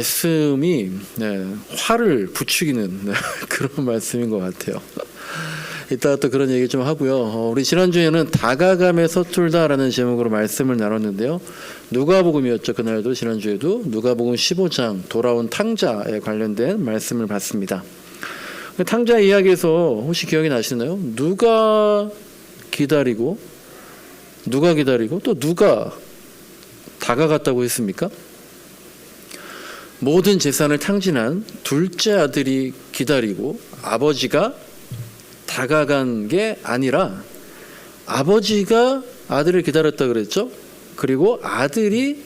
말씀이 화를 부추기는 그런 말씀인 것 같아요. 이따가 또 그런 얘기 좀 하고요. 우리 지난주에는 다가감에 서툴다라는 제목으로 말씀을 나눴는데요. 누가복음이었죠. 그날도 지난주에도 누가복음 15장 돌아온 탕자에 관련된 말씀을 봤습니다. 탕자 이야기에서 혹시 기억이 나시나요? 누가 기다리고 또 누가 다가갔다고 했습니까? 모든 재산을 탕진한 둘째 아들이 기다리고 아버지가 다가간 게 아니라 아버지가 아들을 기다렸다 그랬죠. 그리고 아들이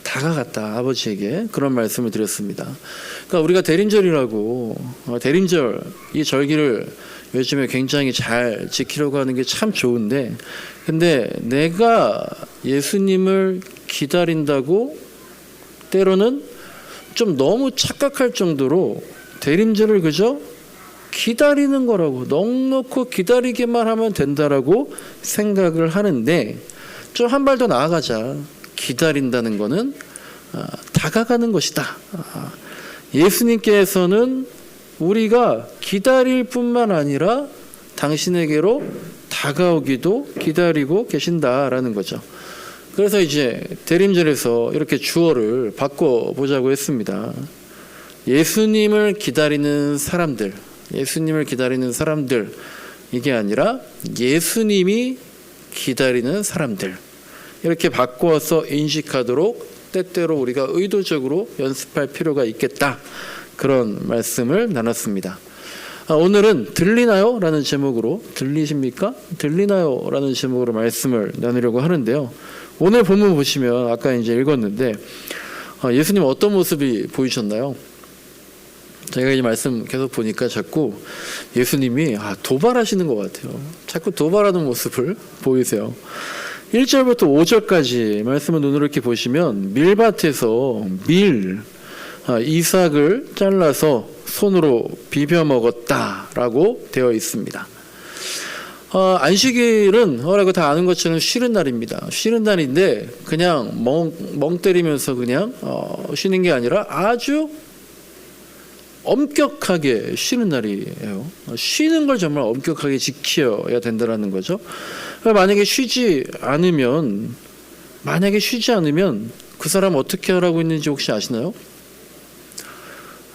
다가갔다, 아버지에게. 그런 말씀을 드렸습니다. 그러니까 우리가 대림절이라고, 대림절 이 절기를 요즘에 굉장히 잘 지키려고 하는 게 참 좋은데, 근데 내가 예수님을 기다린다고 때로는 좀 너무 착각할 정도로 대림절을 그저 기다리는 거라고, 넉넉히 기다리기만 하면 된다라고 생각을 하는데, 좀 한 발 더 나아가자. 기다린다는 거는 다가가는 것이다. 예수님께서는 우리가 기다릴 뿐만 아니라 당신에게로 다가오기도 기다리고 계신다라는 거죠. 그래서 이제 대림절에서 이렇게 주어를 바꿔보자고 했습니다. 예수님을 기다리는 사람들, 이게 아니라 예수님이 기다리는 사람들, 이렇게 바꿔서 인식하도록 때때로 우리가 의도적으로 연습할 필요가 있겠다, 그런 말씀을 나눴습니다. 오늘은 들리나요? 라는 제목으로, 들리십니까? 들리나요? 라는 제목으로 말씀을 나누려고 하는데요. 오늘 본문 보시면 아까 이제 읽었는데 예수님 어떤 모습이 보이셨나요? 제가 이 말씀 계속 보니까 자꾸 예수님이 도발하시는 것 같아요. 자꾸 도발하는 모습을 보이세요. 1절부터 5절까지 말씀을 눈으로 이렇게 보시면 밀밭에서 이삭을 잘라서 손으로 비벼 먹었다라고 되어 있습니다. 안식일은 뭐라고 다 아는 것처럼 쉬는 날입니다. 쉬는 날인데 그냥 멍 때리면서 그냥 쉬는 게 아니라 아주 엄격하게 쉬는 날이에요. 쉬는 걸 정말 엄격하게 지켜야 된다는 거죠. 만약에 쉬지 않으면 그 사람 어떻게 하라고 있는지 혹시 아시나요?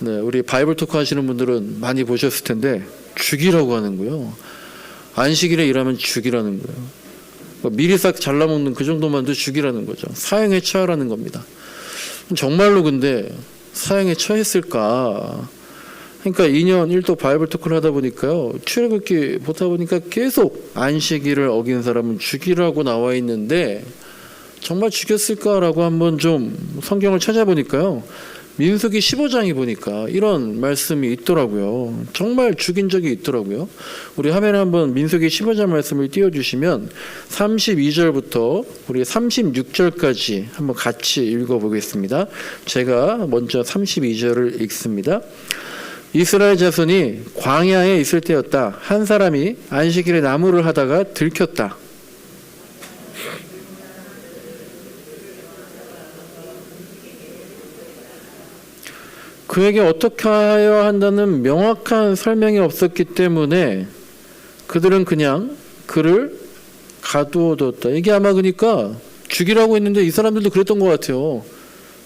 네, 우리 바이블 토크 하시는 분들은 많이 보셨을 텐데 죽이라고 하는 거예요. 안식일에 일하면 죽이라는 거예요. 미리 싹 잘라먹는 그 정도만도 죽이라는 거죠. 사형에 처하라는 겁니다. 정말로 근데 사형에 처했을까? 그러니까 2년 1도 바이블 토크를 하다 보니까요, 출애굽기 보다 보니까 계속 안식일을 어긴 사람은 죽이라고 나와 있는데 정말 죽였을까라고 한번 좀 성경을 찾아보니까요, 민수기 15장에 보니까 이런 말씀이 있더라고요. 정말 죽인 적이 있더라고요. 우리 화면에 한번 민수기 15장 말씀을 띄워주시면 32절부터 우리 36절까지 한번 같이 읽어보겠습니다. 제가 먼저 32절을 읽습니다. 이스라엘 자손이 광야에 있을 때였다. 한 사람이 안식일에 나무를 하다가 들켰다. 그에게 어떻게 하여야 한다는 명확한 설명이 없었기 때문에 그들은 그냥 그를 가두어뒀다. 이게 아마 그러니까 죽이라고 했는데 이 사람들도 그랬던 것 같아요.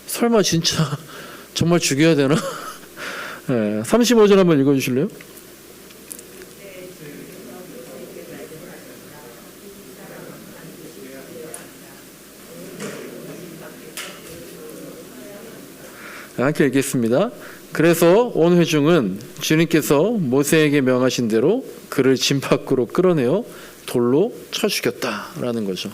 설마 진짜 정말 죽여야 되나? 네, 35절 한번 읽어주실래요? 함께 읽겠습니다. 그래서 온 회중은 주님께서 모세에게 명하신 대로 그를 진 밖으로 끌어내어 돌로 쳐 죽였다라는 거죠.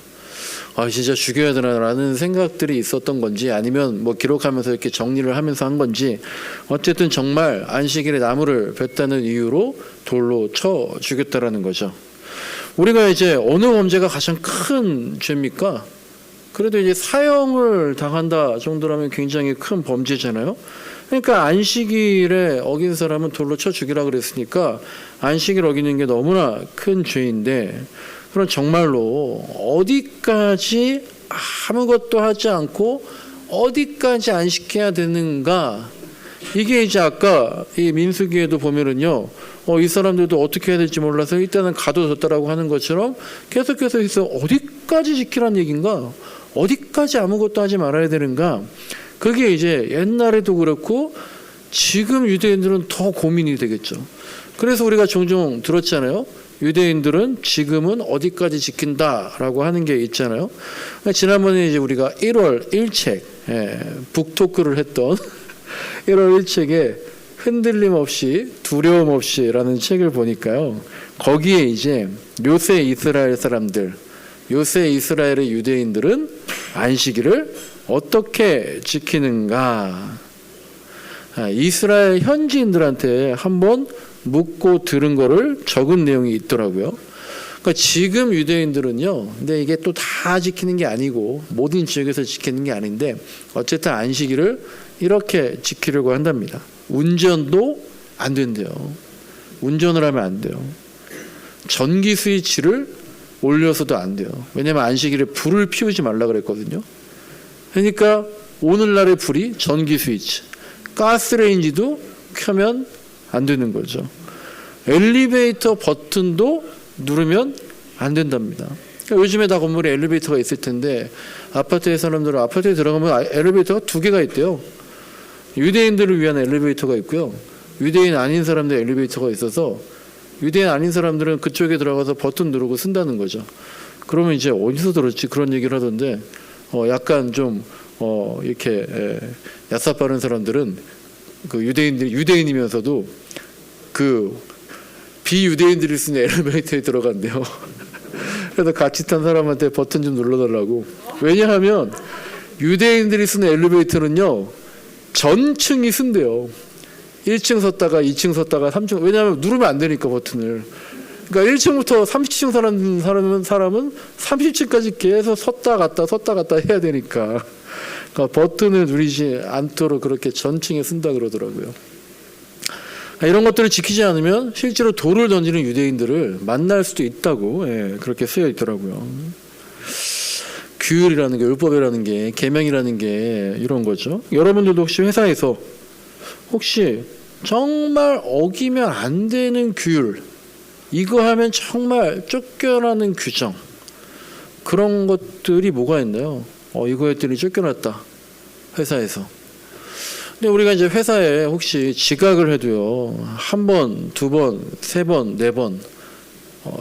진짜 죽여야 되나라는 생각들이 있었던 건지, 아니면 뭐 기록하면서 이렇게 정리를 하면서 한 건지, 어쨌든 정말 안식일에 나무를 뱉다는 이유로 돌로 쳐 죽였다라는 거죠. 우리가 이제 어느 범죄가 가장 큰 죄입니까? 그래도 이제 사형을 당한다 정도라면 굉장히 큰 범죄잖아요. 그러니까 안식일에 어긴 사람은 돌로 쳐 죽이라 그랬으니까 안식일 어기는 게 너무나 큰 죄인데, 그럼 정말로 어디까지 아무것도 하지 않고 어디까지 안식해야 되는가? 이게 이제 아까 이 민수기에도 보면은요, 이 사람들도 어떻게 해야 될지 몰라서 일단은 가둬뒀다라고 하는 것처럼 계속해서 있어 어디까지 지키라는 얘기인가? 어디까지 아무것도 하지 말아야 되는가? 그게 이제 옛날에도 그렇고 지금 유대인들은 더 고민이 되겠죠. 그래서 우리가 종종 들었잖아요. 유대인들은 지금은 어디까지 지킨다라고 하는 게 있잖아요. 지난번에 이제 우리가 1월 1책 북토크를 했던 1월 1책에 흔들림 없이 두려움 없이라는 책을 보니까요. 거기에 이제 요새 이스라엘 사람들, 요새 이스라엘의 유대인들은 안식일을 어떻게 지키는가? 이스라엘 현지인들한테 한번 묻고 들은 거를 적은 내용이 있더라고요. 그러니까 지금 유대인들은요, 근데 이게 또 다 지키는 게 아니고 모든 지역에서 지키는 게 아닌데 어쨌든 안식일을 이렇게 지키려고 한답니다. 운전도 안 된대요. 운전을 하면 안 돼요. 전기 스위치를 올려서도 안 돼요. 왜냐하면 안식일에 불을 피우지 말라 그랬거든요. 그러니까 오늘날의 불이 전기 스위치, 가스레인지도 켜면 안 되는 거죠. 엘리베이터 버튼도 누르면 안 된답니다. 그러니까 요즘에 다 건물에 엘리베이터가 있을 텐데 아파트의 사람들은 아파트에 들어가면 엘리베이터가 2개가 있대요. 유대인들을 위한 엘리베이터가 있고요. 유대인 아닌 사람들 엘리베이터가 있어서 유대인 아닌 사람들은 그쪽에 들어가서 버튼 누르고 쓴다는 거죠. 그러면 이제 어디서 들었지? 그런 얘기를 하던데 약간 좀 이렇게 야사 빠른 사람들은 그 유대인이면서도 그 비유대인들이 쓰는 엘리베이터에 들어간대요. 그래서 같이 탄 사람한테 버튼 좀 눌러달라고. 왜냐하면 유대인들이 쓰는 엘리베이터는요 전층이 쓴대요. 1층 섰다가 2층 섰다가 3층. 왜냐하면 누르면 안 되니까 버튼을. 그러니까 1층부터 30층 사람은 30층까지 계속 섰다 갔다 해야 되니까. 그러니까 버튼을 누리지 않도록 그렇게 전층에 쓴다 그러더라고요. 이런 것들을 지키지 않으면 실제로 돌을 던지는 유대인들을 만날 수도 있다고 그렇게 쓰여 있더라고요. 규율이라는 게, 율법이라는 게, 계명이라는 게 이런 거죠. 여러분들도 혹시 회사에서 혹시 정말 어기면 안 되는 규율, 이거 하면 정말 쫓겨나는 규정, 그런 것들이 뭐가 있나요? 이거 했더니 쫓겨났다, 회사에서. 근데 우리가 이제 회사에 혹시 지각을 해도요, 1번, 2번, 3번, 4번,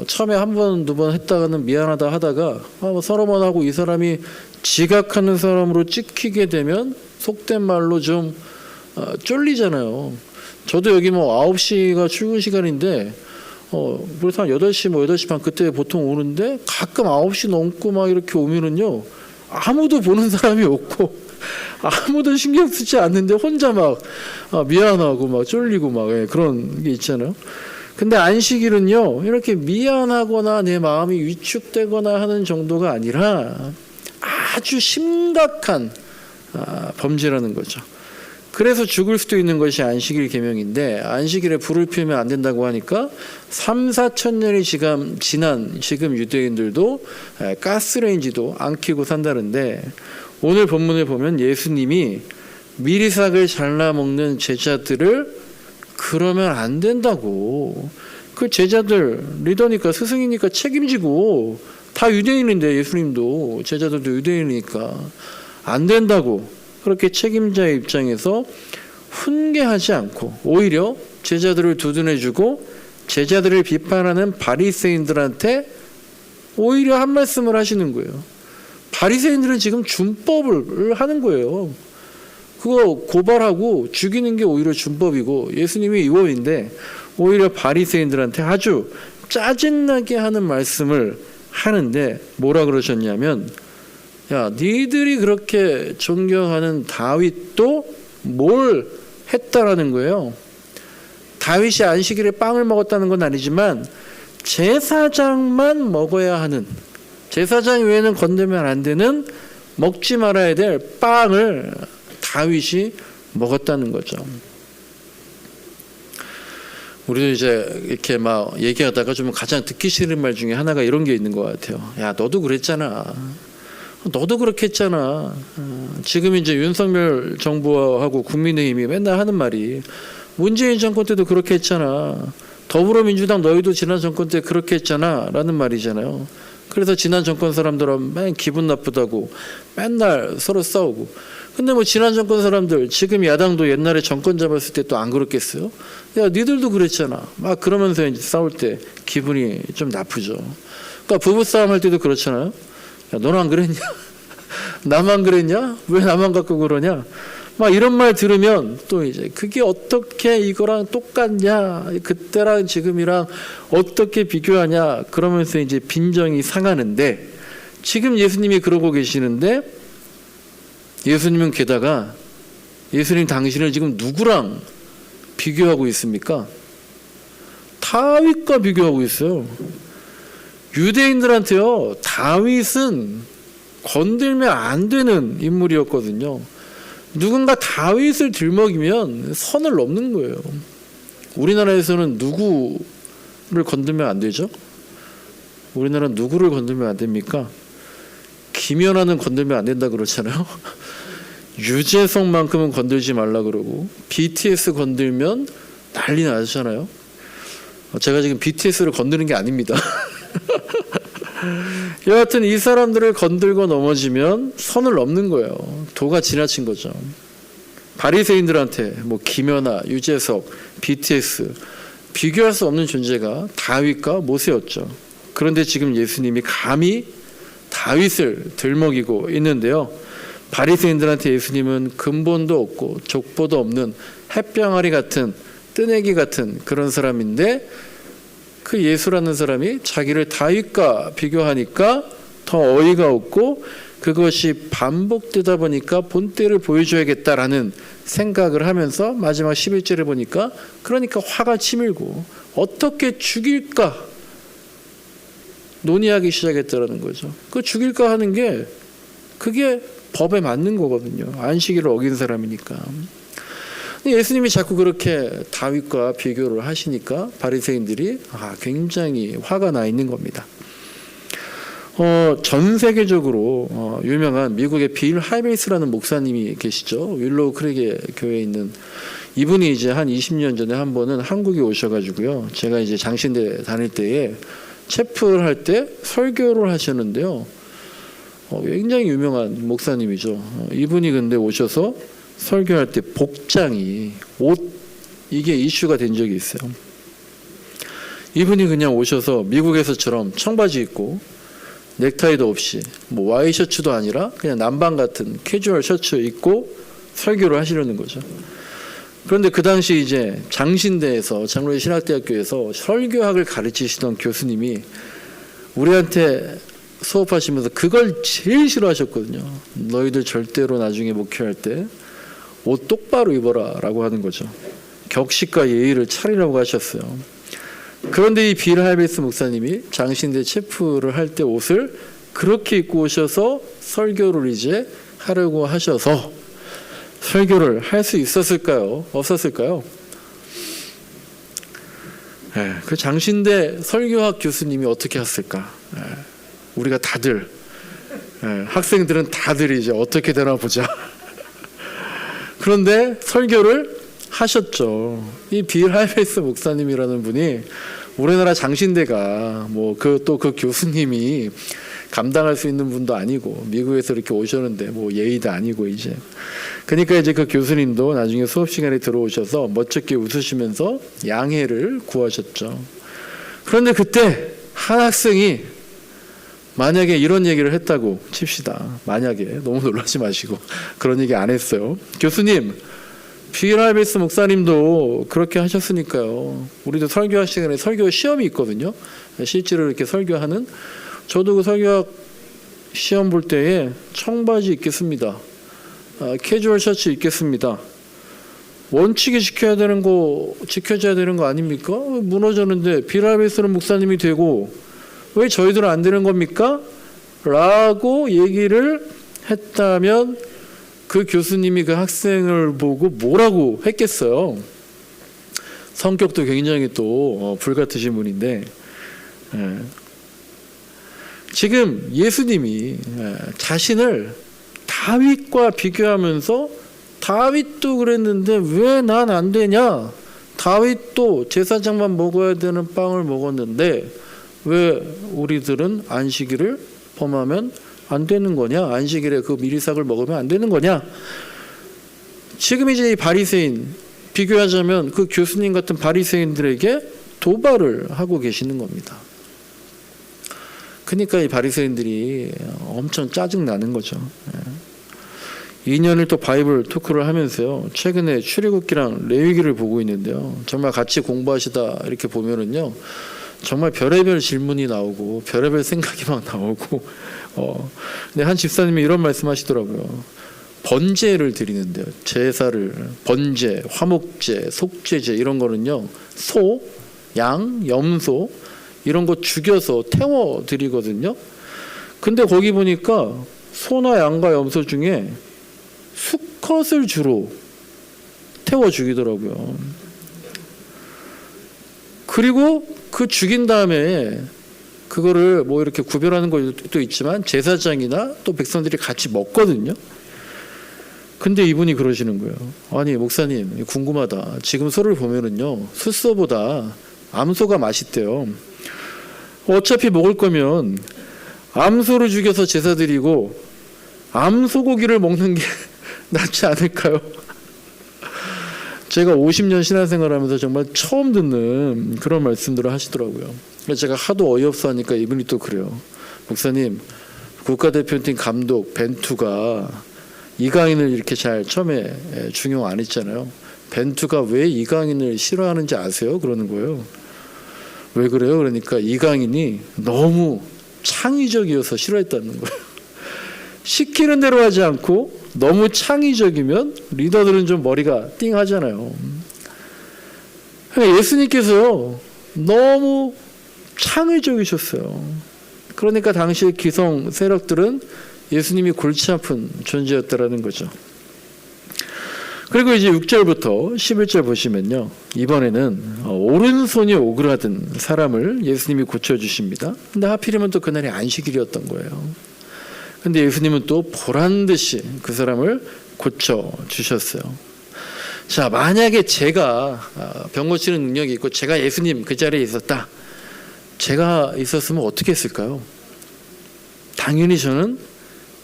처음에 1번, 2번 했다가는 미안하다 하다가 서너 번 하고 이 사람이 지각하는 사람으로 찍히게 되면 속된 말로 좀 쫄리잖아요. 저도 여기 9시가 출근 시간인데 그래서 한 8시 8시 반 그때 보통 오는데 가끔 9시 넘고 막 이렇게 오면은요 아무도 보는 사람이 없고 아무도 신경 쓰지 않는데 혼자 막 미안하고 막 쫄리고 막 그런 게 있잖아요. 근데 안식일은요 이렇게 미안하거나 내 마음이 위축되거나 하는 정도가 아니라 아주 심각한 범죄라는 거죠. 그래서 죽을 수도 있는 것이 안식일 계명인데 안식일에 불을 피우면 안 된다고 하니까 3,4천 년이 지난 지금 유대인들도 가스레인지도 안 켜고 산다는데 오늘 본문을 보면 예수님이 미리삭을 잘라 먹는 제자들을 그러면 안 된다고. 그 제자들 리더니까 스승이니까 책임지고 다 유대인인데 예수님도 제자들도 유대인이니까 안 된다고 그렇게 책임자의 입장에서 훈계하지 않고 오히려 제자들을 두둔해주고 제자들을 비판하는 바리새인들한테 오히려 한 말씀을 하시는 거예요. 바리새인들은 지금 준법을 하는 거예요. 그거 고발하고 죽이는 게 오히려 준법이고 예수님이 유언인데 오히려 바리새인들한테 아주 짜증나게 하는 말씀을 하는데 뭐라 그러셨냐면 야 니들이 그렇게 존경하는 다윗도 뭘 했다라는 거예요. 다윗이 안식일에 빵을 먹었다는 건 아니지만 제사장만 먹어야 하는 제사장 외에는 건들면 안 되는 먹지 말아야 될 빵을 다윗이 먹었다는 거죠. 우리도 이제 이렇게 막 얘기하다가 좀 가장 듣기 싫은 말 중에 하나가 이런 게 있는 것 같아요. 야 너도 그랬잖아. 너도 그렇게 했잖아. 지금 이제 윤석열 정부하고 국민의힘이 맨날 하는 말이 문재인 정권 때도 그렇게 했잖아. 더불어민주당 너희도 지난 정권 때 그렇게 했잖아 라는 말이잖아요. 그래서 지난 정권 사람들은 맨 기분 나쁘다고 맨날 서로 싸우고. 근데 뭐 지난 정권 사람들 지금 야당도 옛날에 정권 잡았을 때 또 안 그렇겠어요? 야 니들도 그랬잖아. 막 그러면서 이제 싸울 때 기분이 좀 나쁘죠. 그러니까 부부싸움 할 때도 그렇잖아요. 야 너는 안 그랬냐? 나만 그랬냐? 왜 나만 갖고 그러냐? 막 이런 말 들으면 또 이제 그게 어떻게 이거랑 똑같냐? 그때랑 지금이랑 어떻게 비교하냐? 그러면서 이제 빈정이 상하는데 지금 예수님이 그러고 계시는데 예수님은 게다가 예수님 당신을 지금 누구랑 비교하고 있습니까? 다윗과 비교하고 있어요. 유대인들한테요, 다윗은 건들면 안 되는 인물이었거든요. 누군가 다윗을 들먹이면 선을 넘는 거예요. 우리나라에서는 누구를 건들면 안 되죠? 우리나라는 누구를 건들면 안 됩니까? 김연아는 건들면 안 된다 그렇잖아요. 유재석만큼은 건들지 말라 그러고 BTS 건들면 난리 나잖아요. 제가 지금 BTS를 건드는 게 아닙니다. 여하튼 이 사람들을 건들고 넘어지면 선을 넘는 거예요. 도가 지나친 거죠. 바리새인들한테 뭐 김연아, 유재석, BTS 비교할 수 없는 존재가 다윗과 모세였죠. 그런데 지금 예수님이 감히 다윗을 들먹이고 있는데요. 바리새인들한테 예수님은 근본도 없고 족보도 없는 햇병아리 같은 뜨내기 같은 그런 사람인데 그 예수라는 사람이 자기를 다윗과 비교하니까 더 어이가 없고 그것이 반복되다 보니까 본때를 보여줘야겠다라는 생각을 하면서 마지막 11절을 보니까 그러니까 화가 치밀고 어떻게 죽일까 논의하기 시작했다라는 거죠. 그 죽일까 하는 게 그게 법에 맞는 거거든요. 안식일을 어긴 사람이니까. 예수님이 자꾸 그렇게 다윗과 비교를 하시니까 바리새인들이 굉장히 화가 나 있는 겁니다. 전 세계적으로 유명한 미국의 빌 하이베이스라는 목사님이 계시죠. 윌로우 크릭에 교회에 있는 이분이 이제 한 20년 전에 한 번은 한국에 오셔가지고요. 제가 이제 장신대 다닐 때에 체프를 할 때 설교를 하셨는데요. 굉장히 유명한 목사님이죠. 이분이 근데 오셔서 설교할 때 복장이 옷 이게 이슈가 된 적이 있어요. 이분이 그냥 오셔서 미국에서처럼 청바지 입고 넥타이도 없이 뭐 와이셔츠도 아니라 그냥 남방 같은 캐주얼 셔츠 입고 설교를 하시려는 거죠. 그런데 그 당시 이제 장신대에서 장로회 신학대학교에서 설교학을 가르치시던 교수님이 우리한테 수업하시면서 그걸 제일 싫어하셨거든요. 너희들 절대로 나중에 목회할 때 옷 똑바로 입어라 라고 하는 거죠. 격식과 예의를 차리라고 하셨어요. 그런데 이 빌 하이베이스 목사님이 장신대 체프를 할 때 옷을 그렇게 입고 오셔서 설교를 이제 하려고 하셔서 설교를 할 수 있었을까요? 없었을까요? 그 장신대 설교학 교수님이 어떻게 했을까? 우리가 다들 학생들은 다들 이제 어떻게 되나 보자. 그런데 설교를 하셨죠. 이 빌 하이베이스 목사님이라는 분이 우리나라 장신대가 뭐 그 교수님이 감당할 수 있는 분도 아니고 미국에서 이렇게 오셨는데 뭐 예의도 아니고 이제 그러니까 이제 그 교수님도 나중에 수업 시간에 들어오셔서 멋쩍게 웃으시면서 양해를 구하셨죠. 그런데 그때 한 학생이 만약에 이런 얘기를 했다고 칩시다. 만약에 너무 놀라지 마시고 그런 얘기 안 했어요. 교수님, 빌 하이베이스 목사님도 그렇게 하셨으니까요. 우리도 설교할 시간에 설교 시험이 있거든요. 실제로 이렇게 설교하는 저도 그 설교학 시험 볼 때에 청바지 입겠습니다. 캐주얼 셔츠 입겠습니다. 원칙이 지켜져야 되는 거 아닙니까? 무너졌는데 빌 하이베이스 목사님이 되고 왜 저희들은 안 되는 겁니까? 라고 얘기를 했다면 그 교수님이 그 학생을 보고 뭐라고 했겠어요? 성격도 굉장히 또 불같으신 분인데 지금 예수님이 자신을 다윗과 비교하면서 다윗도 그랬는데 왜 난 안 되냐? 다윗도 제사장만 먹어야 되는 빵을 먹었는데 왜 우리들은 안식일을 범하면 안 되는 거냐? 안식일에 그 미리삭을 먹으면 안 되는 거냐? 지금 이제 이 바리새인, 비교하자면 그 교수님 같은 바리새인들에게 도발을 하고 계시는 겁니다. 그러니까 이 바리새인들이 엄청 짜증 나는 거죠. 2년을 또 바이블 토크를 하면서요, 최근에 출애굽기랑 레위기를 보고 있는데요, 정말 같이 공부하시다 이렇게 보면은요, 정말 별의별 질문이 나오고 별의별 생각이 막 나오고, 근데 한 집사님이 이런 말씀하시더라고요. 번제를 드리는데요, 제사를, 번제, 화목제, 속죄제 이런 거는요, 소, 양, 염소 이런 거 죽여서 태워 드리거든요. 근데 거기 보니까 소나 양과 염소 중에 수컷을 주로 태워 죽이더라고요. 그리고 그 죽인 다음에 그거를 뭐 이렇게 구별하는 것도 있지만 제사장이나 또 백성들이 같이 먹거든요. 근데 이분이 그러시는 거예요. 아니 목사님 궁금하다. 지금 소를 보면은요, 숫소보다 암소가 맛있대요. 어차피 먹을 거면 암소를 죽여서 제사 드리고 암소고기를 먹는 게 낫지 않을까요? 제가 50년 신앙생활하면서 정말 처음 듣는 그런 말씀들을 하시더라고요. 그래서 제가 하도 어이없어 하니까 이분이 또 그래요. 목사님, 국가대표팀 감독 벤투가 이강인을 이렇게 잘 처음에 중용 안 했잖아요. 벤투가 왜 이강인을 싫어하는지 아세요? 그러는 거예요. 왜 그래요? 그러니까 이강인이 너무 창의적이어서 싫어했다는 거예요. 시키는 대로 하지 않고 너무 창의적이면 리더들은 좀 머리가 띵하잖아요. 예수님께서요, 너무 창의적이셨어요. 그러니까 당시의 기성 세력들은 예수님이 골치 아픈 존재였다라는 거죠. 그리고 이제 6절부터 11절 보시면요, 이번에는 오른손이 오그라든 사람을 예수님이 고쳐주십니다. 근데 하필이면 또 그날이 안식일이었던 거예요. 근데 예수님은 또 보란듯이 그 사람을 고쳐주셨어요. 자, 만약에 제가 병 고치는 능력이 있고 제가 예수님 그 자리에 있었다, 제가 있었으면 어떻게 했을까요? 당연히 저는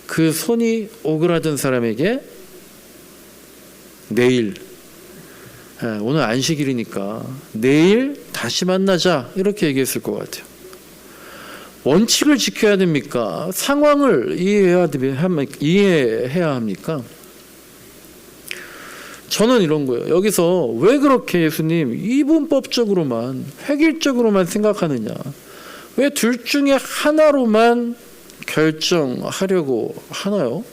그 손이 오그라든 사람에게 내일, 오늘 안식일이니까 내일 다시 만나자 이렇게 얘기했을 것 같아요. 원칙을 지켜야 됩니까? 상황을 이해해야 합니까? 저는 이런 거예요. 여기서 왜 그렇게 예수님 이분법적으로만, 획일적으로만 생각하느냐? 왜 둘 중에 하나로만 결정하려고 하나요?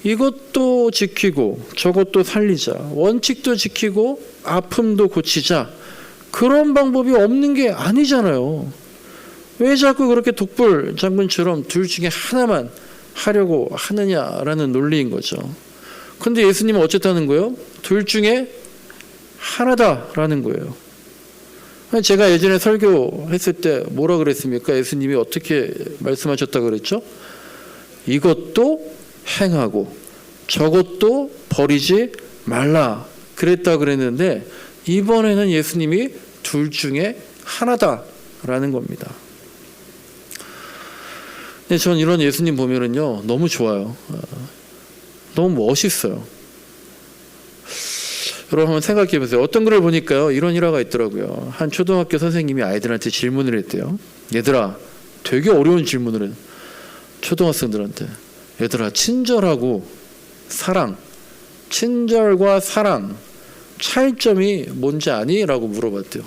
이것도 지키고 저것도 살리자, 원칙도 지키고 아픔도 고치자, 그런 방법이 없는 게 아니잖아요. 왜 자꾸 그렇게 독불 장군처럼 둘 중에 하나만 하려고 하느냐라는 논리인 거죠. 근데 예수님은 어쨌다는 거예요? 둘 중에 하나다라는 거예요. 제가 예전에 설교했을 때 뭐라 그랬습니까? 예수님이 어떻게 말씀하셨다 그랬죠? 이것도 행하고 저것도 버리지 말라 그랬다 그랬는데, 이번에는 예수님이 둘 중에 하나다라는 겁니다. 근데 전 이런 예수님 보면은요, 너무 좋아요. 너무 멋있어요. 여러분 한번 생각해 보세요. 어떤 글을 보니까요, 이런 일화가 있더라고요. 한 초등학교 선생님이 아이들한테 질문을 했대요. 얘들아, 되게 어려운 질문을 해요. 초등학생들한테. 얘들아, 친절하고 사랑, 친절과 사랑 차이점이 뭔지 아니? 라고 물어봤대요.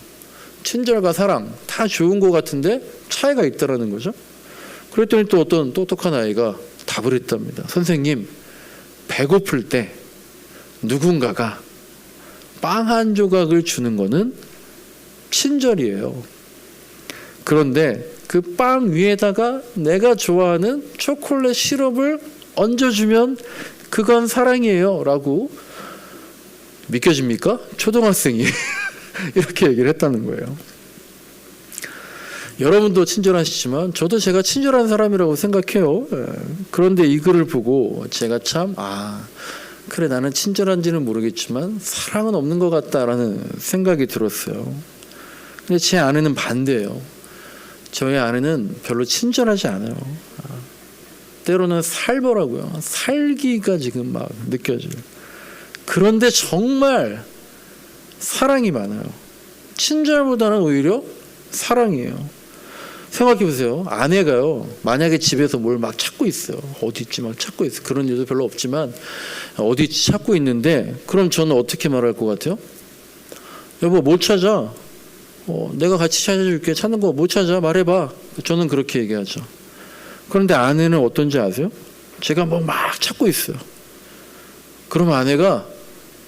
친절과 사랑 다 좋은 것 같은데 차이가 있다라는 거죠. 그랬더니 또 어떤 똑똑한 아이가 답을 했답니다. 선생님, 배고플 때 누군가가 빵 한 조각을 주는 거는 친절이에요. 그런데 그 빵 위에다가 내가 좋아하는 초콜릿 시럽을 얹어주면 그건 사랑이에요 라고 믿겨집니까? 초등학생이 이렇게 얘기를 했다는 거예요. 여러분도 친절하시지만 저도 제가 친절한 사람이라고 생각해요. 그런데 이 글을 보고 제가 참 그래 나는 친절한지는 모르겠지만 사랑은 없는 것 같다라는 생각이 들었어요. 근데 제 아내는 반대예요. 저희 아내는 별로 친절하지 않아요. 때로는 살벌하고요. 살기가 지금 막 느껴져요. 그런데 정말 사랑이 많아요. 친절보다는 오히려 사랑이에요. 생각해 보세요. 아내가요, 만약에 집에서 뭘 막 찾고 있어요. 어디 있지 막 찾고 있어요. 그런 일도 별로 없지만 어디 있지 찾고 있는데, 그럼 저는 어떻게 말할 것 같아요? 여보 뭐 찾아? 내가 같이 찾아줄게. 찾는 거 뭐 찾아? 말해봐. 저는 그렇게 얘기하죠. 그런데 아내는 어떤지 아세요? 제가 뭐 막 찾고 있어요. 그럼 아내가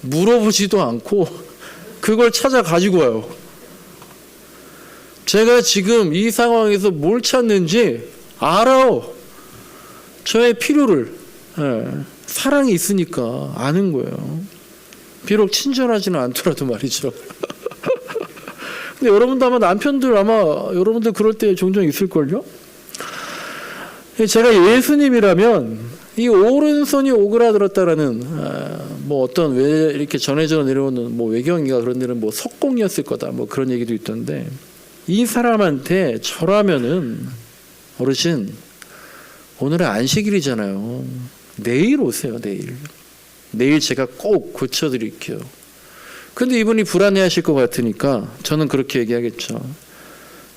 물어보지도 않고 그걸 찾아 가지고 와요. 제가 지금 이 상황에서 뭘 찾는지 알아요. 저의 필요를. 사랑이 있으니까 아는 거예요. 비록 친절하지는 않더라도 말이죠. 근데 여러분도 아마 남편들 여러분들 그럴 때 종종 있을걸요? 제가 예수님이라면 이 오른손이 오그라들었다라는 뭐 어떤 왜 이렇게 전해져 내려오는 뭐 외경이가 그런 데는 뭐 석공이었을 거다 뭐 그런 얘기도 있던데, 이 사람한테 저라면은 어르신 오늘은 안식일이잖아요. 내일 오세요. 내일 제가 꼭 고쳐드릴게요. 근데 이분이 불안해하실 것 같으니까 저는 그렇게 얘기하겠죠.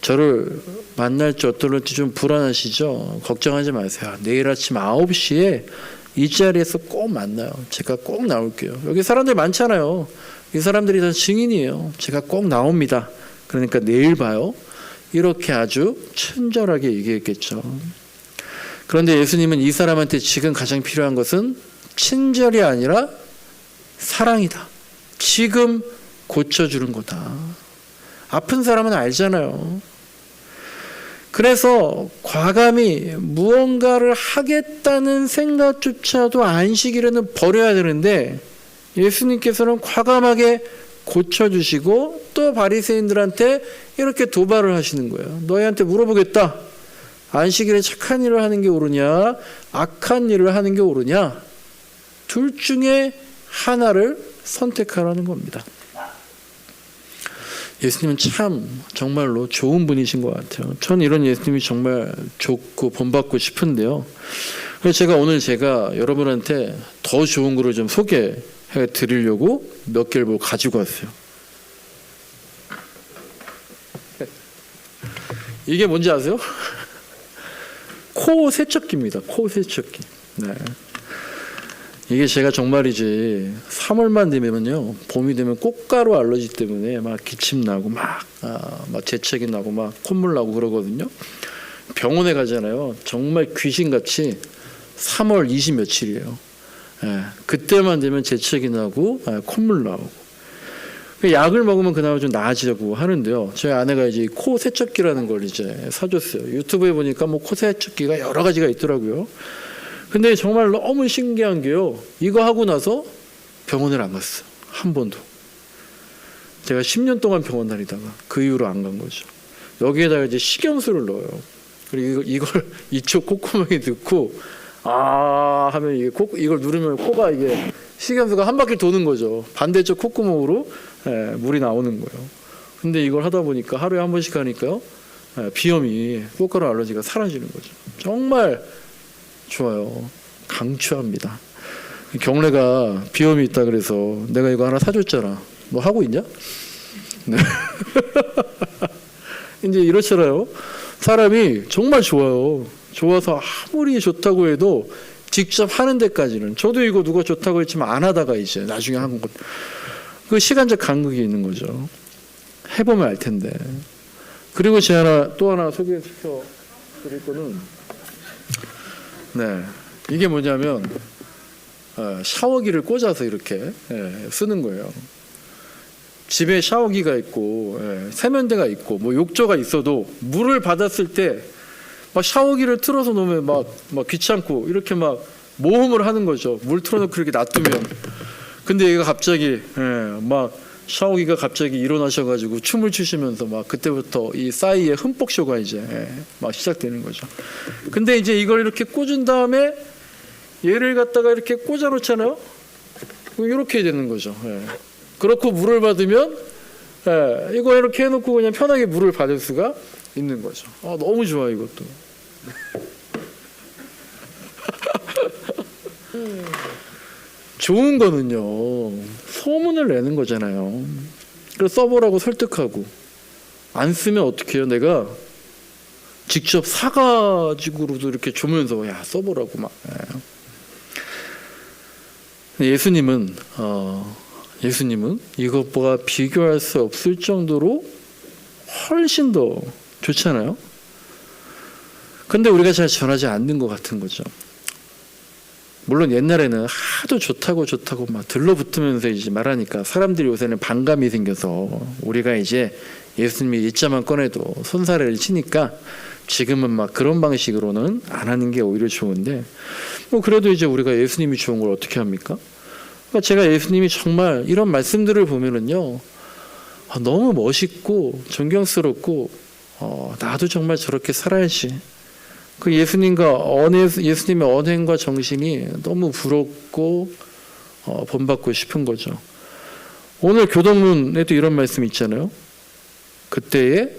저를 만날지 어떨지 좀 불안하시죠? 걱정하지 마세요. 내일 아침 9시에 이 자리에서 꼭 만나요. 제가 꼭 나올게요. 여기 사람들 많잖아요. 이 사람들이 다 증인이에요. 제가 꼭 나옵니다. 그러니까 내일 봐요. 이렇게 아주 친절하게 얘기했겠죠. 그런데 예수님은 이 사람한테 지금 가장 필요한 것은 친절이 아니라 사랑이다. 지금 고쳐주는 거다. 아픈 사람은 알잖아요. 그래서 과감히 무언가를 하겠다는 생각조차도 안식일에는 버려야 되는데, 예수님께서는 과감하게 고쳐주시고 또 바리새인들한테 이렇게 도발을 하시는 거예요. 너희한테 물어보겠다. 안식일에 착한 일을 하는 게 옳으냐, 악한 일을 하는 게 옳으냐, 둘 중에 하나를 선택하라는 겁니다. 예수님은 참 정말로 좋은 분이신 것 같아요. 전 이런 예수님이 정말 좋고 본받고 싶은데요. 그래서 제가 여러분한테 더 좋은 거를 좀 소개해 드리려고 몇 개를 뭐 가지고 왔어요. 이게 뭔지 아세요? 코 세척기입니다. 코 세척기. 네. 이게 제가 정말이지 3월만 되면요, 봄이 되면 꽃가루 알러지 때문에 막 기침 나고 막 재채기 나고 막 콧물 나고 그러거든요. 병원에 가잖아요. 정말 귀신같이 3월 20 며칠이에요. 그때만 되면 재채기 나고 콧물 나오고. 약을 먹으면 그나마 좀 나아지려고 하는데요. 저희 아내가 이제 코 세척기라는 걸 이제 사줬어요. 유튜브에 보니까 뭐 코 세척기가 여러 가지가 있더라고요. 근데 정말 너무 신기한 게요, 이거 하고 나서 병원을 안 갔어요. 한 번도. 제가 10년 동안 병원 다니다가 그 이후로 안 간 거죠. 여기에다가 이제 식염수를 넣어요. 그리고 이걸 이쪽 콧구멍에 넣고 하면 이걸 누르면 코가 이게 식염수가 한 바퀴 도는 거죠. 반대쪽 콧구멍으로 물이 나오는 거예요. 근데 이걸 하다 보니까 하루에 한 번씩 하니까요, 비염이, 꽃가루 알러지가 사라지는 거죠. 정말 좋아요. 강추합니다. 경례가 비염이 있다 그래서 내가 이거 하나 사줬잖아. 뭐 하고 있냐? 네. 이제 이렇잖아요. 사람이 정말 좋아요. 좋아서 아무리 좋다고 해도 직접 하는 데까지는, 저도 이거 누가 좋다고 했지만 안 하다가 이제 나중에 한 것, 그 시간적 간극이 있는 거죠. 해보면 알 텐데. 그리고 또 하나 소개시켜 드릴 거는, 네, 이게 뭐냐면 샤워기를 꽂아서 이렇게 쓰는 거예요. 집에 샤워기가 있고 세면대가 있고 뭐 욕조가 있어도 물을 받았을 때 막 샤워기를 틀어서 놓으면 막 귀찮고 이렇게 막 모험을 하는 거죠. 물 틀어놓고 그렇게 놔두면. 근데 얘가 갑자기 막 샤오기가 갑자기 일어나셔가지고 춤을 추시면서 막 그때부터 이 싸이의 흠뻑 쇼가 이제 막 시작되는 거죠. 근데 이제 이걸 이렇게 꽂은 다음에 얘를 갖다가 이렇게 꽂아 놓잖아요. 이렇게 되는 거죠. 그렇고 물을 받으면 이거 이렇게 해놓고 그냥 편하게 물을 받을 수가 있는 거죠. 너무 좋아 이것도. 좋은 거는요, 소문을 내는 거잖아요. 그래서 써보라고 설득하고, 안 쓰면 어떻게 해요? 내가 직접 사가지고도 이렇게 주면서 야 써보라고 막. 예수님은 이것과 비교할 수 없을 정도로 훨씬 더 좋잖아요. 근데 우리가 잘 전하지 않는 것 같은 거죠. 물론 옛날에는 하도 좋다고 막 들러붙으면서 이제 말하니까 사람들이 요새는 반감이 생겨서 우리가 이제 예수님이 일자만 꺼내도 손사래를 치니까 지금은 막 그런 방식으로는 안 하는 게 오히려 좋은데, 그래도 이제 우리가 예수님이 좋은 걸 어떻게 합니까? 그러니까 제가 예수님이 정말 이런 말씀들을 보면은요, 너무 멋있고 존경스럽고 나도 정말 저렇게 살아야지. 그 예수님의 언행과 정신이 너무 부럽고 본받고 싶은 거죠. 오늘 교동문에도 이런 말씀이 있잖아요. 그때에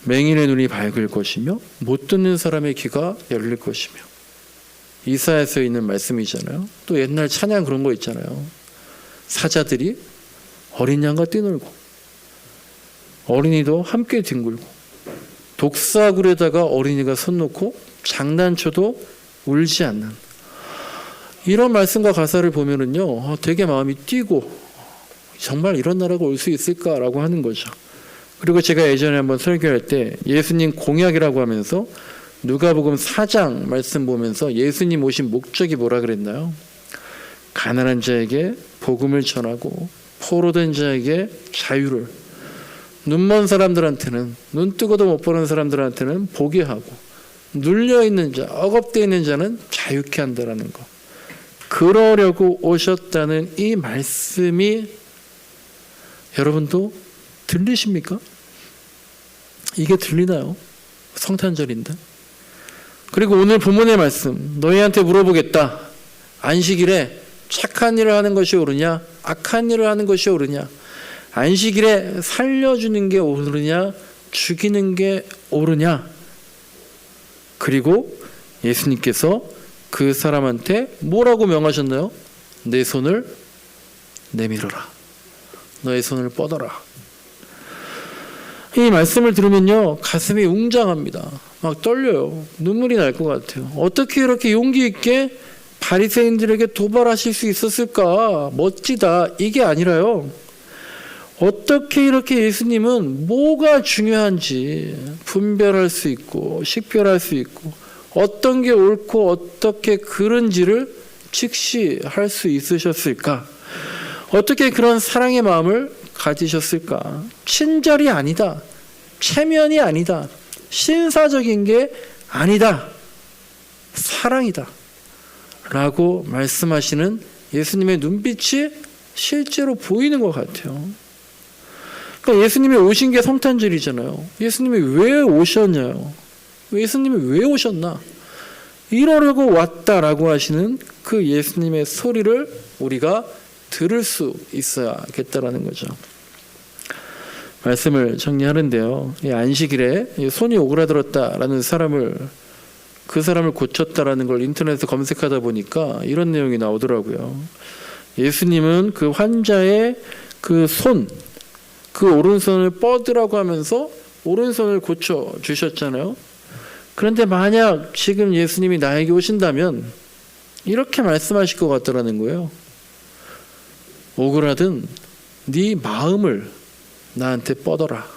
맹인의 눈이 밝을 것이며 못 듣는 사람의 귀가 열릴 것이며. 이사야서에 있는 말씀이잖아요. 또 옛날 찬양 그런 거 있잖아요. 사자들이 어린 양과 뛰놀고 어린이도 함께 뒹굴고 독사굴에다가 어린이가 손 놓고 장난쳐도 울지 않는, 이런 말씀과 가사를 보면은요, 되게 마음이 뛰고 정말 이런 나라가 올 수 있을까라고 하는 거죠. 그리고 제가 예전에 한번 설교할 때 예수님 공약이라고 하면서 누가복음 4장 말씀 보면서 예수님 오신 목적이 뭐라 그랬나요? 가난한 자에게 복음을 전하고 포로된 자에게 자유를, 눈먼 사람들한테는, 눈 뜨고도 못 보는 사람들한테는 보게 하고, 눌려있는 자, 억압되어 있는 자는 자유케 한다라는 거. 그러려고 오셨다는 이 말씀이 여러분도 들리십니까? 이게 들리나요? 성탄절인데. 그리고 오늘 본문의 말씀, 너희한테 물어보겠다. 안식일에 착한 일을 하는 것이 옳으냐, 악한 일을 하는 것이 옳으냐, 안식일에 살려주는 게 옳으냐, 죽이는 게 옳으냐. 그리고 예수님께서 그 사람한테 뭐라고 명하셨나요? 내 손을 내밀어라. 너의 손을 뻗어라. 이 말씀을 들으면요, 가슴이 웅장합니다. 막 떨려요. 눈물이 날 것 같아요. 어떻게 이렇게 용기 있게 바리새인들에게 도발하실 수 있었을까? 멋지다. 이게 아니라요, 어떻게 이렇게 예수님은 뭐가 중요한지 분별할 수 있고 식별할 수 있고 어떤 게 옳고 어떻게 그른지를 직시할 수 있으셨을까? 어떻게 그런 사랑의 마음을 가지셨을까? 친절이 아니다, 체면이 아니다, 신사적인 게 아니다, 사랑이다 라고 말씀하시는 예수님의 눈빛이 실제로 보이는 것 같아요. 그러니까 예수님이 오신 게 성탄절이잖아요. 예수님이 왜 오셨냐요? 예수님이 왜 오셨나? 이러려고 왔다라고 하시는 그 예수님의 소리를 우리가 들을 수 있어야겠다라는 거죠. 말씀을 정리하는데요, 이 안식일에 손이 오그라들었다라는 그 사람을 고쳤다라는 걸 인터넷에 검색하다 보니까 이런 내용이 나오더라고요. 예수님은 그 환자의 그 오른손을 뻗으라고 하면서 오른손을 고쳐 주셨잖아요. 그런데 만약 지금 예수님이 나에게 오신다면 이렇게 말씀하실 것 같더라는 거예요. 오그라든 네 마음을 나한테 뻗어라.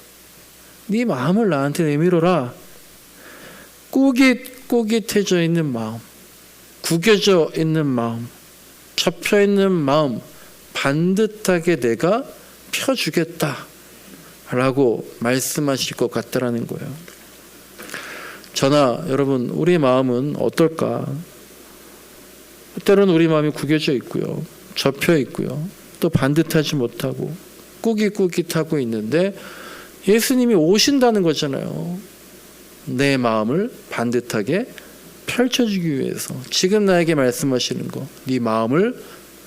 네 마음을 나한테 내밀어라. 꾸깃꾸깃해져 있는 마음, 구겨져 있는 마음, 접혀 있는 마음 반듯하게 내가 펴주겠다 라고 말씀하실 것 같다라는 거예요. 저나 여러분, 우리 마음은 어떨까? 때로는 우리 마음이 구겨져 있고요, 접혀 있고요, 또 반듯하지 못하고 꾸깃꾸깃하고 있는데 예수님이 오신다는 거잖아요. 내 마음을 반듯하게 펼쳐주기 위해서 지금 나에게 말씀하시는 거, 네 마음을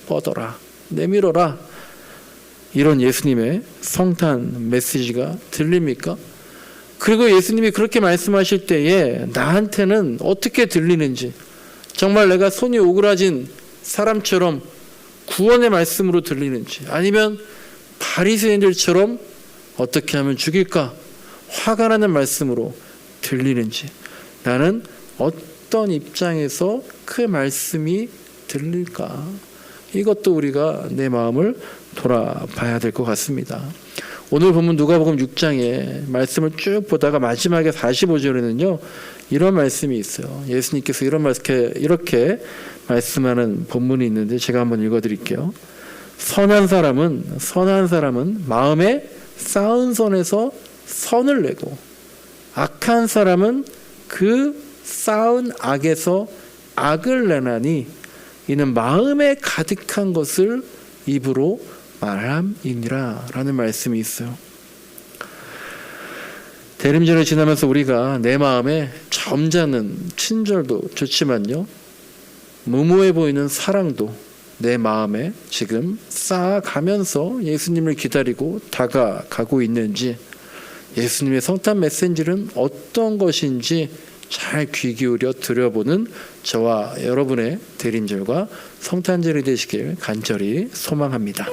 뻗어라, 내밀어라. 이런 예수님의 성탄 메시지가 들립니까? 그리고 예수님이 그렇게 말씀하실 때에 나한테는 어떻게 들리는지, 정말 내가 손이 오그라진 사람처럼 구원의 말씀으로 들리는지, 아니면 바리새인들처럼 어떻게 하면 죽일까 화가 나는 말씀으로 들리는지, 나는 어떤 입장에서 그 말씀이 들릴까, 이것도 우리가 내 마음을 돌아봐야 될 것 같습니다. 오늘 보면 누가복음 6장에 말씀을 쭉 보다가 마지막에 45절에는요 이런 말씀이 있어요. 예수님께서 이렇게 말씀하는 본문이 있는데 제가 한번 읽어드릴게요. 선한 사람은 마음에 쌓은 선에서 선을 내고, 악한 사람은 그 쌓은 악에서 악을 내나니 이는 마음에 가득한 것을 입으로 말함이니라 라는 말씀이 있어요. 대림절을 지나면서 우리가 내 마음에 점잖은 친절도 좋지만요, 무모해 보이는 사랑도 내 마음에 지금 쌓아가면서 예수님을 기다리고 다가가고 있는지, 예수님의 성탄 메시지는 어떤 것인지 잘 귀 기울여 들여보는 저와 여러분의 대림절과 성탄절이 되시길 간절히 소망합니다.